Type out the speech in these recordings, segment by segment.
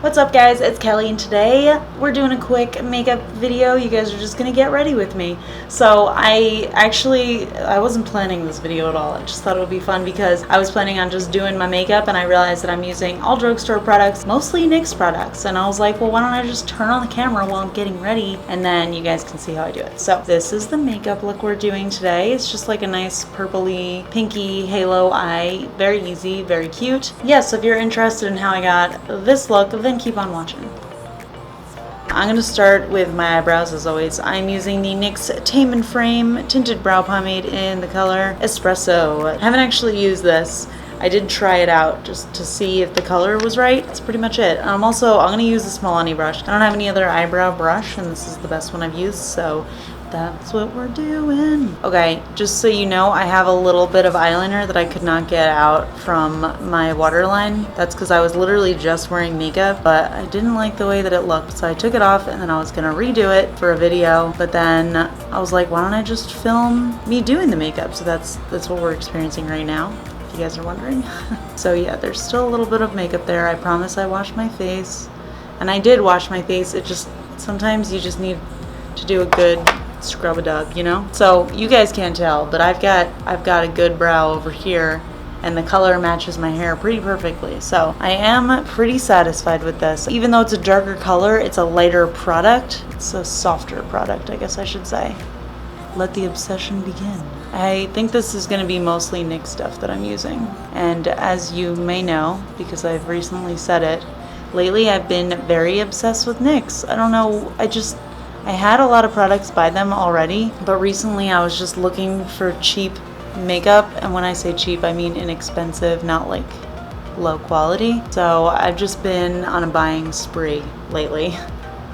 What's up guys, it's Kelly and today we're doing a quick makeup video. You guys are just gonna get ready with me. So I wasn't planning this video at all. I just thought it would be fun because I was planning on just doing my makeup and I realized that I'm using all drugstore products, mostly NYX products, and I was like, well, why don't I just turn on the camera while I'm getting ready and then you guys can see how I do it. So this is the makeup look we're doing today. It's just like a nice purpley pinky halo eye, very easy, very cute. Yes, so if you're interested in how I got this look, then keep on watching. I'm going to start with my eyebrows as always. I'm using the NYX Tame and Frame Tinted Brow Pomade in the color Espresso. I haven't actually used this. I did try it out just to see if the color was right. That's pretty much it. I'm going to use this Milani brush. I don't have any other eyebrow brush and this is the best one I've used, so that's what we're doing. Okay, just so you know, I have a little bit of eyeliner that I could not get out from my waterline. That's because I was literally just wearing makeup, but I didn't like the way that it looked, so I took it off and then I was gonna redo it for a video, but then I was like, why don't I just film me doing the makeup? So that's what we're experiencing right now, if you guys are wondering. So yeah, there's still a little bit of makeup there. I promise I washed my face, and I did wash my face. It just, sometimes you just need to do a good scrub-a-dub, you know? So you guys can't tell, but I've got a good brow over here and the color matches my hair pretty perfectly. So I am pretty satisfied with this. Even though it's a darker color, it's a lighter product. It's a softer product, I guess I should say. Let the obsession begin. I think this is gonna be mostly NYX stuff that I'm using. And as you may know, because I've recently said it, lately I've been very obsessed with NYX. I don't know, I had a lot of products by them already, but recently I was just looking for cheap makeup, and when I say cheap, I mean inexpensive, not like low quality. So I've just been on a buying spree lately.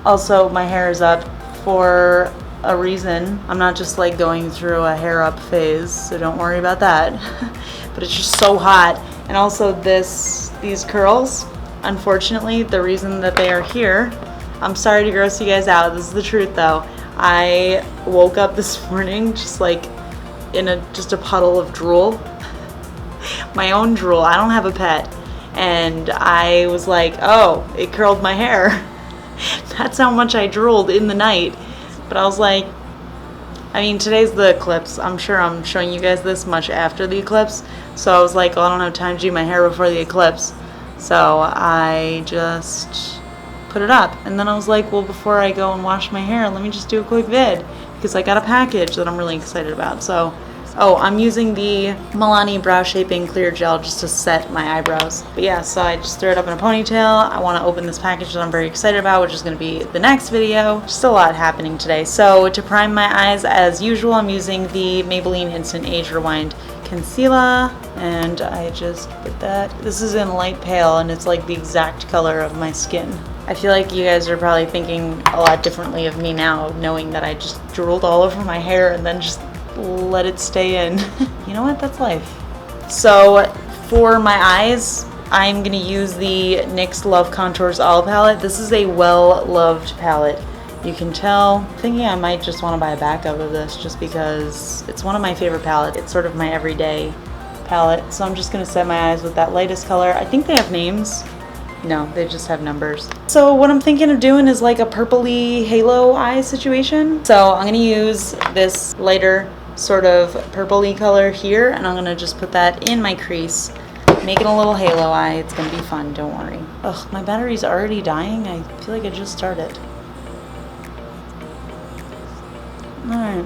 Also, my hair is up for a reason. I'm not just like going through a hair up phase, so don't worry about that. But it's just so hot. And also these curls, unfortunately, the reason that they are here, I'm sorry to gross you guys out, this is the truth though. I woke up this morning just like in just a puddle of drool. My own drool, I don't have a pet. And I was like, oh, it curled my hair. That's how much I drooled in the night. But I was like, I mean, today's the eclipse. I'm sure I'm showing you guys this much after the eclipse. So I was like, well, I don't have time to do my hair before the eclipse. So I just put it up, and then I was like, well, before I go and wash my hair, let me just do a quick vid because I got a package that I'm really excited about. So I'm using the Milani Brow Shaping Clear Gel just to set my eyebrows. But yeah, so I just threw it up in a ponytail. I want to open this package that I'm very excited about, which is going to be the next video. Just a lot happening today. So to prime my eyes, as usual, I'm using the Maybelline Instant Age Rewind concealer, and I just put that. This is in light pale and it's like the exact color of my skin. I feel like you guys are probably thinking a lot differently of me now, knowing that I just drooled all over my hair and then just let it stay in. You know what, that's life. So for my eyes, I'm gonna use the NYX Love Contours All palette. This is a well-loved palette. You can tell, thinking I might just want to buy a backup of this just because it's one of my favorite palettes. It's sort of my everyday palette. So I'm just going to set my eyes with that lightest color. I think they have names. No, they just have numbers. So what I'm thinking of doing is like a purpley halo eye situation. So I'm going to use this lighter sort of purpley color here, and I'm going to just put that in my crease, making a little halo eye. It's going to be fun, don't worry. Ugh, my battery's already dying. I feel like I just started. Alright,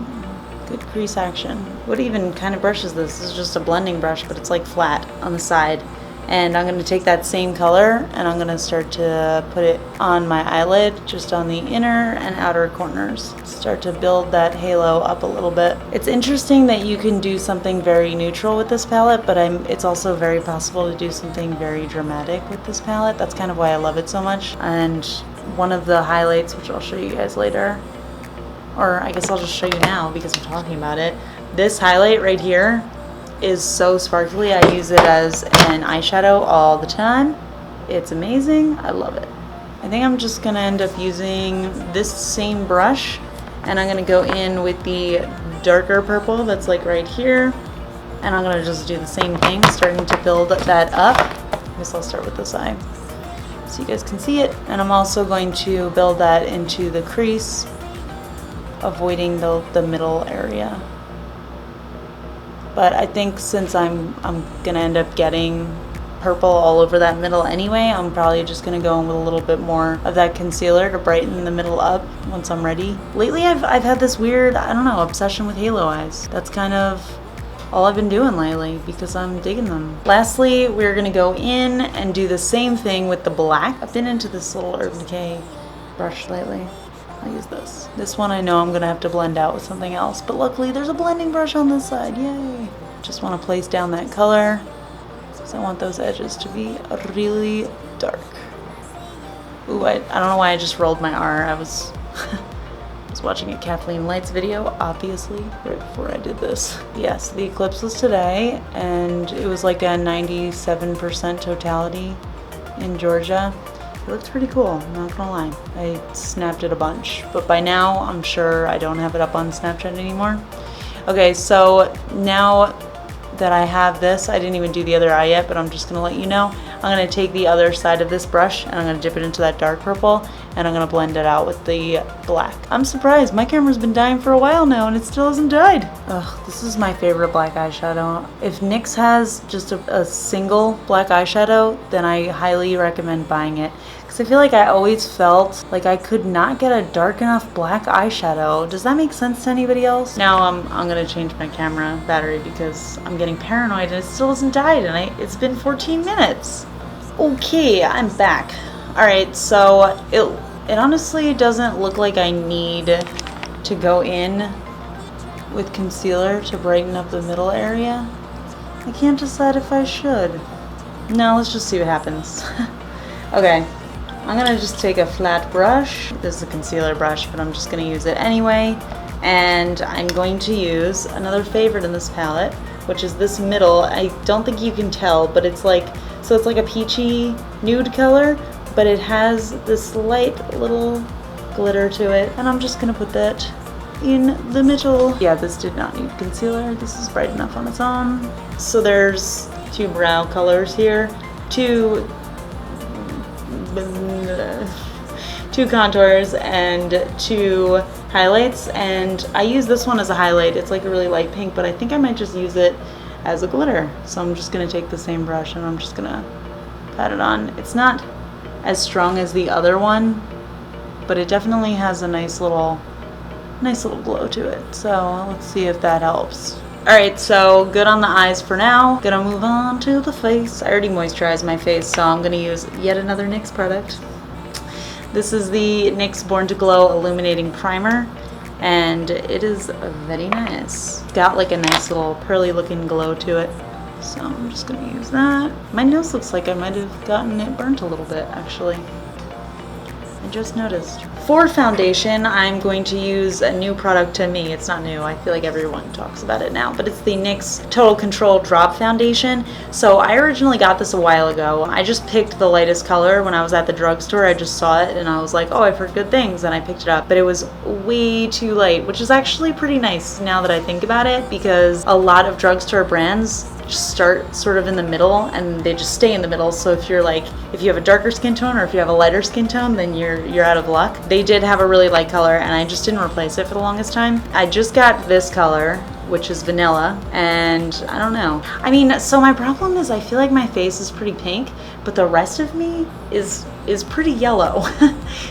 good crease action. What even kind of brush is this? This is just a blending brush, but it's like flat on the side. And I'm going to take that same color and I'm going to start to put it on my eyelid, just on the inner and outer corners. Start to build that halo up a little bit. It's interesting that you can do something very neutral with this palette, but it's also very possible to do something very dramatic with this palette. That's kind of why I love it so much. And one of the highlights, which I'll show you guys later, or I guess I'll just show you now because I'm talking about it. This highlight right here is so sparkly. I use it as an eyeshadow all the time. It's amazing. I love it. I think I'm just gonna end up using this same brush, and I'm gonna go in with the darker purple that's like right here, and I'm gonna just do the same thing, starting to build that up. I guess I'll start with this eye. so you guys can see it. And I'm also going to build that into the crease, avoiding the middle area. But I think since I'm gonna end up getting purple all over that middle anyway, I'm probably just gonna go in with a little bit more of that concealer to brighten the middle up once I'm ready. Lately I've had this weird, I don't know, obsession with halo eyes. That's kind of all I've been doing lately because I'm digging them. Lastly, we're gonna go in and do the same thing with the black. I've been into this little Urban Decay brush lately. I'll use this. This one I know I'm gonna have to blend out with something else, but luckily there's a blending brush on this side, yay. Just wanna place down that color. I want those edges to be really dark. Ooh, I don't know why I just rolled my R. I was watching a Kathleen Lights video, obviously, right before I did this. Yes, the eclipse was today, and it was like a 97% totality in Georgia. It looked pretty cool, I'm not gonna lie. I snapped it a bunch, but by now I'm sure I don't have it up on Snapchat anymore. Okay, so now that I have this, I didn't even do the other eye yet, but I'm just gonna let you know. I'm gonna take the other side of this brush and I'm gonna dip it into that dark purple and I'm gonna blend it out with the black. I'm surprised, my camera's been dying for a while now and it still hasn't died. Ugh, this is my favorite black eyeshadow. If NYX has just a single black eyeshadow, then I highly recommend buying it. Because I feel like I always felt like I could not get a dark enough black eyeshadow. Does that make sense to anybody else? Now I'm gonna change my camera battery because I'm getting paranoid and it still hasn't died and it's been 14 minutes. Okay, I'm back. Alright, so it honestly doesn't look like I need to go in with concealer to brighten up the middle area. I can't decide if I should. No, let's just see what happens. Okay. I'm gonna just take a flat brush. This is a concealer brush, but I'm just gonna use it anyway. And I'm going to use another favorite in this palette, which is this middle. I don't think you can tell, but it's like, so it's like a peachy nude color, but it has this light little glitter to it. And I'm just gonna put that in the middle. Yeah, this did not need concealer. This is bright enough on its own. So there's two brow colors here, two contours and two highlights, and I use this one as a highlight. It's like a really light pink, but I think I might just use it as a glitter. So I'm just gonna take the same brush and I'm just gonna pat it on. It's not as strong as the other one, but it definitely has a nice little glow to it. So let's see if that helps. Alright, so good on the eyes for now. Gonna move on to the face. I already moisturized my face, so I'm gonna use yet another NYX product. This is the NYX Born to Glow Illuminating Primer, and it is very nice. It's got like a nice little pearly looking glow to it, so I'm just gonna use that. My nose looks like I might have gotten it burnt a little bit, actually. I just noticed. For foundation, I'm going to use a new product to me. It's not new, I feel like everyone talks about it now, but it's the NYX Total Control Drop Foundation. So I originally got this a while ago. I just picked the lightest color when I was at the drugstore. I just saw it and I was like, oh, I've heard good things, and I picked it up. But it was way too light, which is actually pretty nice now that I think about it, because a lot of drugstore brands just start sort of in the middle and they just stay in the middle. So if you're like, if you have a darker skin tone or if you have a lighter skin tone, then you're out of luck. They did have a really light color and I just didn't replace it for the longest time. I just got this color, which is vanilla, and I don't know. I mean, so my problem is I feel like my face is pretty pink, but the rest of me is pretty yellow.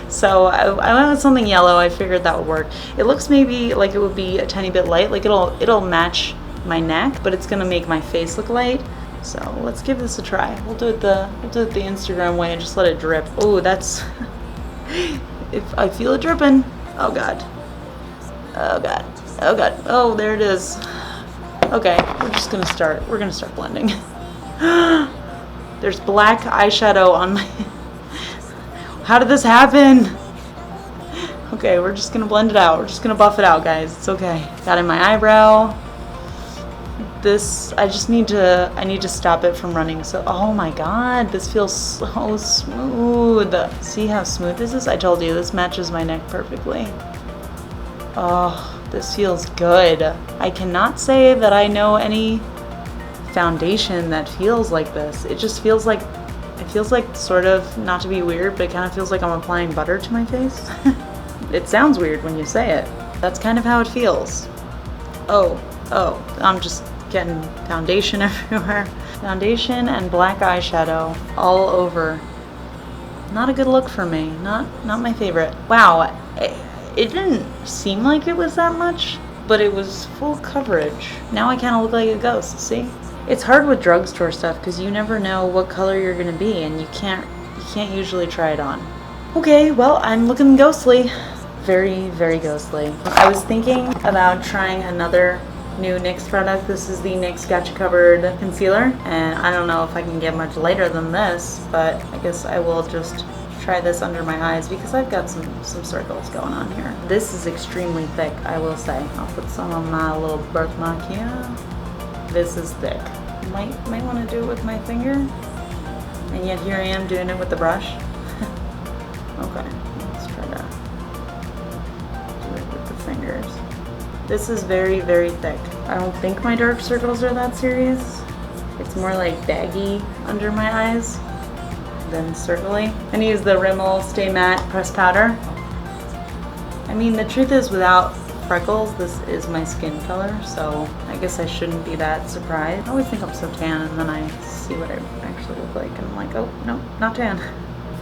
So I went with something yellow. I figured that would work. It looks maybe like it would be a tiny bit light, like it'll match my neck, but it's gonna make my face look light. So let's give this a try. We'll do it the Instagram way and just let it drip. Oh, that's if I feel it dripping. Oh god. Oh god. Oh god. Oh, there it is. Okay, we're gonna start blending. There's black eyeshadow on my How did this happen? Okay, we're just gonna blend it out. We're just gonna buff it out, guys. It's okay. Got in my eyebrow. This, I need to stop it from running. So, oh my god, this feels so smooth. See how smooth this is? I told you, this matches my neck perfectly. Oh, this feels good. I cannot say that I know any foundation that feels like this. It just feels like, it feels like, sort of, not to be weird, but it kind of feels like I'm applying butter to my face. It sounds weird when you say it. That's kind of how it feels. Oh, I'm just getting foundation everywhere. Foundation and black eyeshadow all over. Not a good look for me. Not my favorite. Wow, it didn't seem like it was that much, but it was full coverage. Now I kind of look like a ghost, see? It's hard with drugstore stuff because you never know what color you're gonna be, and you can't usually try it on. Okay, well, I'm looking ghostly. Very, very ghostly. I was thinking about trying another new NYX product. This is the NYX Gotcha Covered Concealer, and I don't know if I can get much lighter than this, but I guess I will just try this under my eyes because I've got some circles going on here. This is extremely thick, I will say. I'll put some on my little birthmark here. This is thick. Might want to do it with my finger, and yet here I am doing it with the brush. Okay, let's try to do it with the fingers. This is very, very thick. I don't think my dark circles are that serious. It's more like baggy under my eyes than circly. I'm gonna use the Rimmel Stay Matte Pressed Powder. I mean, the truth is, without freckles, this is my skin color, so I guess I shouldn't be that surprised. I always think I'm so tan, and then I see what I actually look like, and I'm like, oh, no, not tan.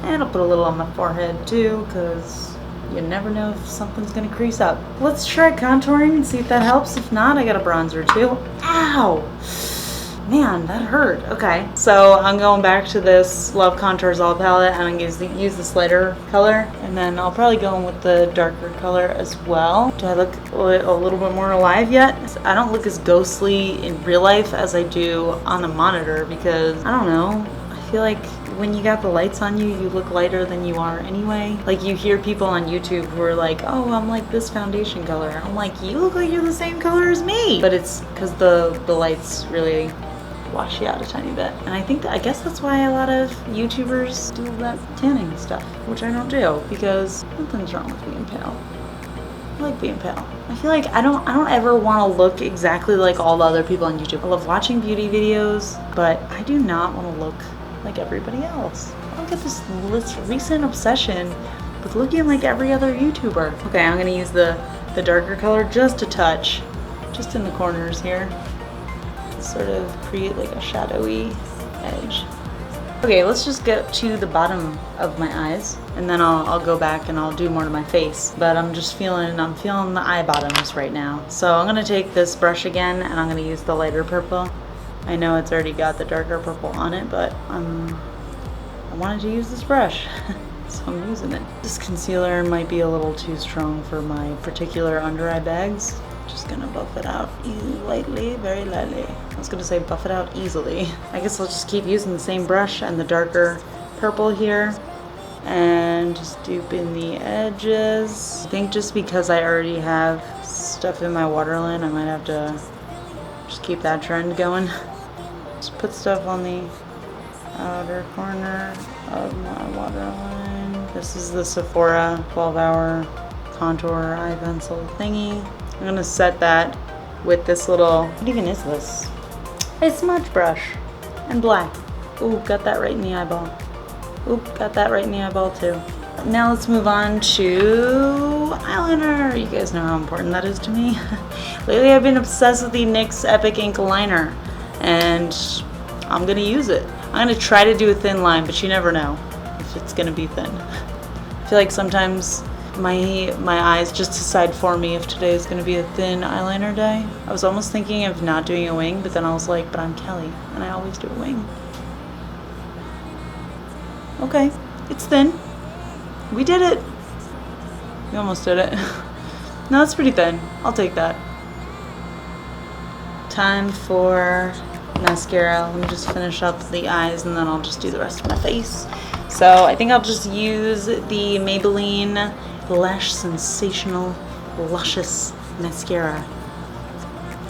And I'll put a little on my forehead too, because you never know if something's gonna crease up. Let's try contouring and see if that helps. If not, I got a bronzer too. Ow! Man, that hurt. Okay, so I'm going back to this Love Contours All palette, and I'm gonna use this lighter color, and then I'll probably go in with the darker color as well. Do I look a little bit more alive yet? I don't look as ghostly in real life as I do on the monitor because, I don't know, I feel like when you got the lights on you, you look lighter than you are anyway. Like, you hear people on YouTube who are like, oh, I'm like this foundation color. I'm like, you look like you're the same color as me. But it's because the lights really wash you out a tiny bit. And I guess that's why a lot of YouTubers do that tanning stuff, which I don't do, because nothing's wrong with being pale. I like being pale. I feel like I don't ever want to look exactly like all the other people on YouTube. I love watching beauty videos, but I do not want to look like everybody else. I don't get this recent obsession with looking like every other YouTuber. Okay, I'm gonna use the darker color just a touch, just in the corners here, to sort of create like a shadowy edge. Okay, let's just get to the bottom of my eyes, and then I'll go back and I'll do more to my face. But I'm feeling the eye bottoms right now. So I'm gonna take this brush again, and I'm gonna use the lighter purple. I know it's already got the darker purple on it, but I wanted to use this brush, so I'm using it. This concealer might be a little too strong for my particular under eye bags. Just gonna buff it out lightly, very lightly. I was gonna say buff it out easily. I guess I'll just keep using the same brush and the darker purple here, and just dupe in the edges. I think just because I already have stuff in my waterline, I might have to just keep that trend going. Just put stuff on the outer corner of my waterline. This is the Sephora 12-hour contour eye pencil thingy. I'm gonna set that with this little, what even is this? A smudge brush and black. Ooh, got that right in the eyeball. Oop, got that right in the eyeball too. Now let's move on to eyeliner. You guys know how important that is to me. Lately I've been obsessed with the NYX Epic Ink Liner, and I'm gonna use it. I'm gonna try to do a thin line, but you never know if it's gonna be thin. I feel like sometimes my eyes just decide for me if today is gonna be a thin eyeliner day. I was almost thinking of not doing a wing, but then I was like, but I'm Kelly, and I always do a wing. Okay, it's thin. We did it. We almost did it. No, it's pretty thin. I'll take that. Time for mascara. Let me just finish up the eyes, and then I'll just do the rest of my face. So I think I'll just use the Maybelline Lash Sensational Luscious Mascara.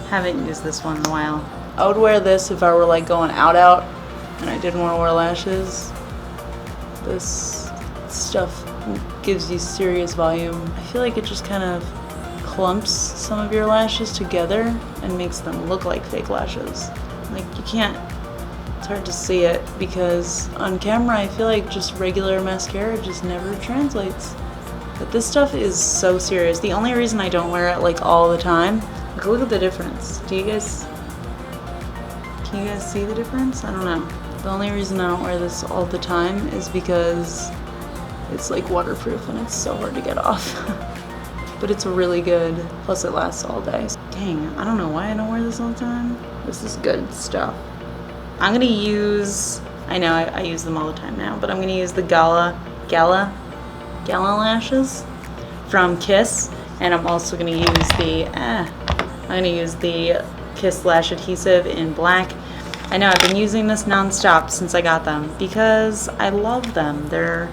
Haven't used this one in a while. I would wear this if I were like going out and I didn't want to wear lashes. This stuff gives you serious volume. I feel like it just kind of clumps some of your lashes together and makes them look like fake lashes. Like, you can't hard to see it because on camera I feel like just regular mascara just never translates. But this stuff is so serious. The only reason I don't wear it like all the time, like, look at the difference. Can you guys see the difference? I don't know. The only reason I don't wear this all the time is because it's like waterproof and it's so hard to get off. But it's really good. Plus it lasts all day. Dang, I don't know why I don't wear this all the time. This is good stuff. I'm gonna use, I know I use them all the time now, but I'm gonna use the Gala lashes from Kiss, and I'm also gonna use the Kiss Lash Adhesive in black. I know I've been using this non-stop since I got them because I love them. They're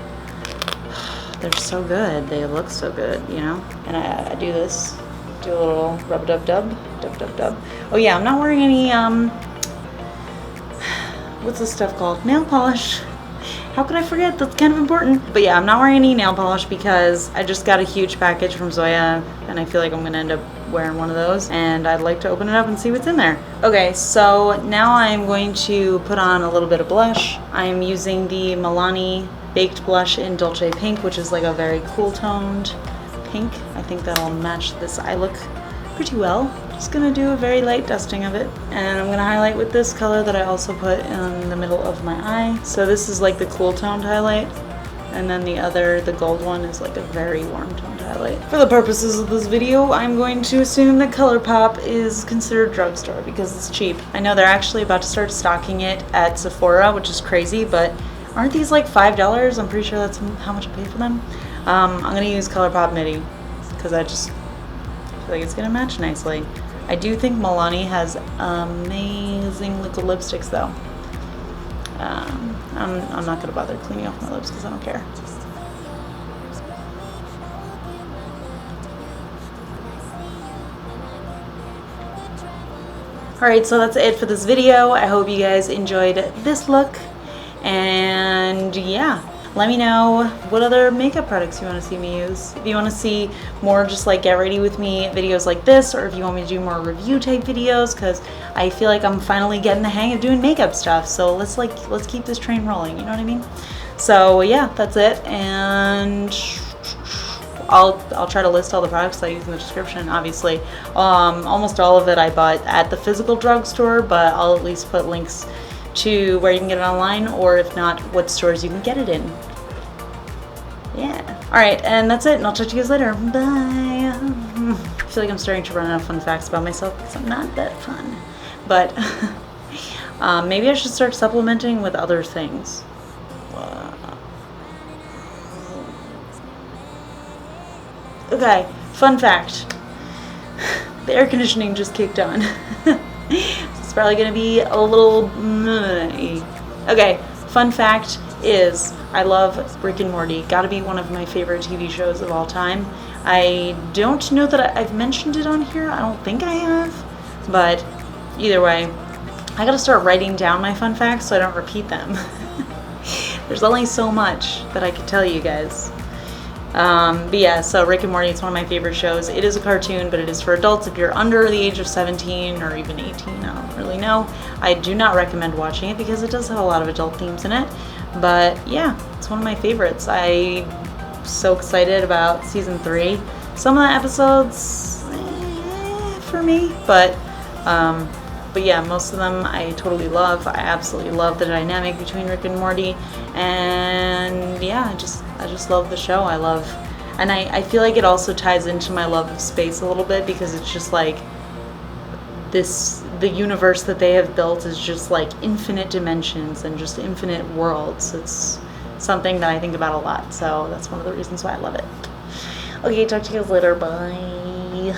so good. They look so good, you know? And I do this, do a little rub-a-dub-dub. Oh yeah, I'm not wearing any, what's this stuff called? Nail polish. How could I forget? That's kind of important. But yeah, I'm not wearing any nail polish because I just got a huge package from Zoya and I feel like I'm gonna end up wearing one of those, and I'd like to open it up and see what's in there. Okay, so now I'm going to put on a little bit of blush. I'm using the Milani Baked Blush in Dolce Pink, which is like a very cool toned pink. I think that'll match this eye look pretty well. Just gonna do a very light dusting of it, and I'm gonna highlight with this color that I also put in the middle of my eye. So this is like the cool toned highlight, and then the gold one is like a very warm toned highlight. For the purposes of this video, I'm going to assume that ColourPop is considered drugstore because it's cheap. I know they're actually about to start stocking it at Sephora, which is crazy, but aren't these like $5? I'm pretty sure that's how much I paid for them. I'm gonna use ColourPop Midi because I just feel like it's gonna match nicely. I do think Milani has amazing liquid lipsticks though. I'm not gonna bother cleaning off my lips because I don't care. Alright, so that's it for this video. I hope you guys enjoyed this look. And yeah, let me know what other makeup products you want to see me use. If you want to see more just like get ready with me videos like this, or if you want me to do more review type videos, because I feel like I'm finally getting the hang of doing makeup stuff. So let's keep this train rolling, you know what I mean? So yeah, that's it, and I'll try to list all the products I use in the description, obviously. Almost all of it I bought at the physical drugstore, but I'll at least put links to where you can get it online, or if not, what stores you can get it in. Yeah. Alright, and that's it, and I'll talk to you guys later. Bye. I feel like I'm starting to run out of fun facts about myself because I'm not that fun. But maybe I should start supplementing with other things. Okay, fun fact. The air conditioning just kicked on. It's probably gonna be a little... Okay, fun fact is I love Rick and Morty. Gotta be one of my favorite TV shows of all time. I don't know that I've mentioned it on here. I don't think I have. But either way, I gotta start writing down my fun facts so I don't repeat them. There's only so much that I could tell you guys. But yeah, so Rick and Morty, it's one of my favorite shows. It is a cartoon, but it is for adults. If you're under the age of 17 or even 18, I don't really know. I do not recommend watching it because it does have a lot of adult themes in it. But yeah, it's one of my favorites. I'm so excited about season 3. Some of the episodes, for me, but yeah, most of them I totally love. I absolutely love the dynamic between Rick and Morty, and yeah, I just love the show. And I feel like it also ties into my love of space a little bit because it's just like the universe that they have built is just like infinite dimensions and just infinite worlds. It's something that I think about a lot, so that's one of the reasons why I love it. Okay, talk to you guys later. Bye.